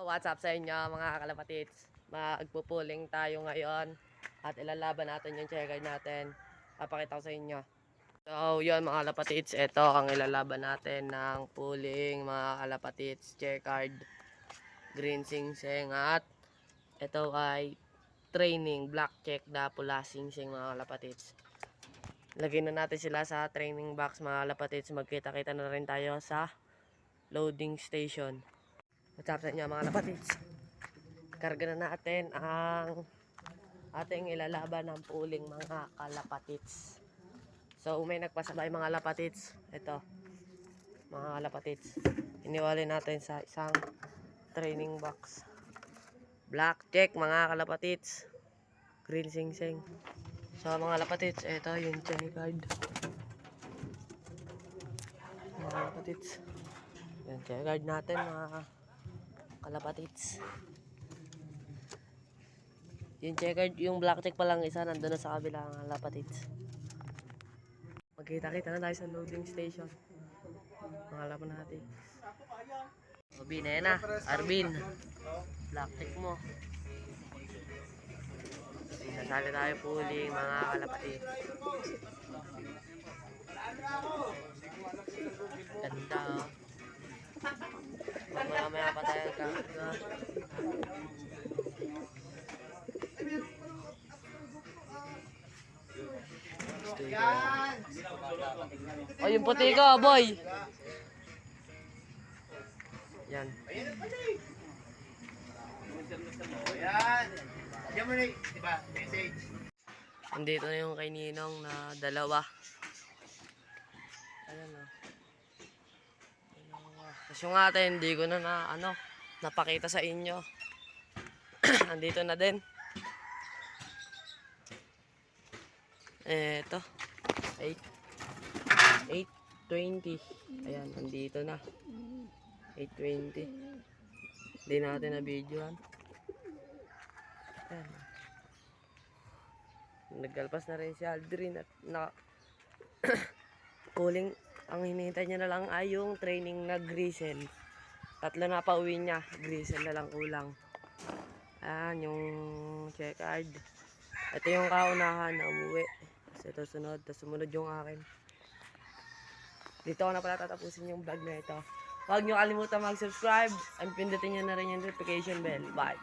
What's up sa inyo mga kalapatids? Magpupuling tayo ngayon at ilalaban natin yung checkered natin. Papakita ko sa inyo. So yun mga kalapatids, ito ang ilalaban natin ng puling mga kalapatids, checkered, green singsing at ito ay training, black check na pula singsing mga kalapatids. Lagyan na natin sila sa training box mga kalapatids. Magkita-kita na rin tayo sa loading station. What's up sa inyo mga kalapatids? Karga na natin ang ating ilalaban ng puling mga kalapatids. So may nagpasabay mga kalapatids. Ito mga kalapatids, iniwalay natin sa isang training box. Black check mga kalapatids, green singsing. So mga kalapatids, ito yung checkered mga kalapatids. Yung checkered natin mga kalapatids. Yung checkered, yung black check pa lang isa, nandun na sa kabila mga kalapatids. Magkita-kita na tayo sa loading station mga kalapatids. Obine na, Arvin, black check mo. Nasali tayo puling mga kalapatids. Ganda. Mamaya pa tayo karga. Oh, yung puti ko, boy. Yan. Yan. Diyan mo na, diba, message. Andito na yung kay Ninong na dalawa. Ayan o. Tapos yung atin, hindi ko na napakita sa inyo. Andito na din. Eto. 8:20. Ayan, andito na. 8:20. Hindi natin na-videoan. Ayan. Nagkalpas na rin si Aldrin at puling. Ang hinihintay niya na lang ay yung training na grisel. 3 na pa uwi niya. Grisel na lang kulang. Ayan yung checkered. Ito yung kaunahan na umuwi. Tapos ito sunod. Tapos sumunod yung akin. Dito ko na pala tatapusin yung vlog na ito. Huwag nyo kalimutan mag-subscribe. And pindutin nyo na rin yung notification bell. Bye!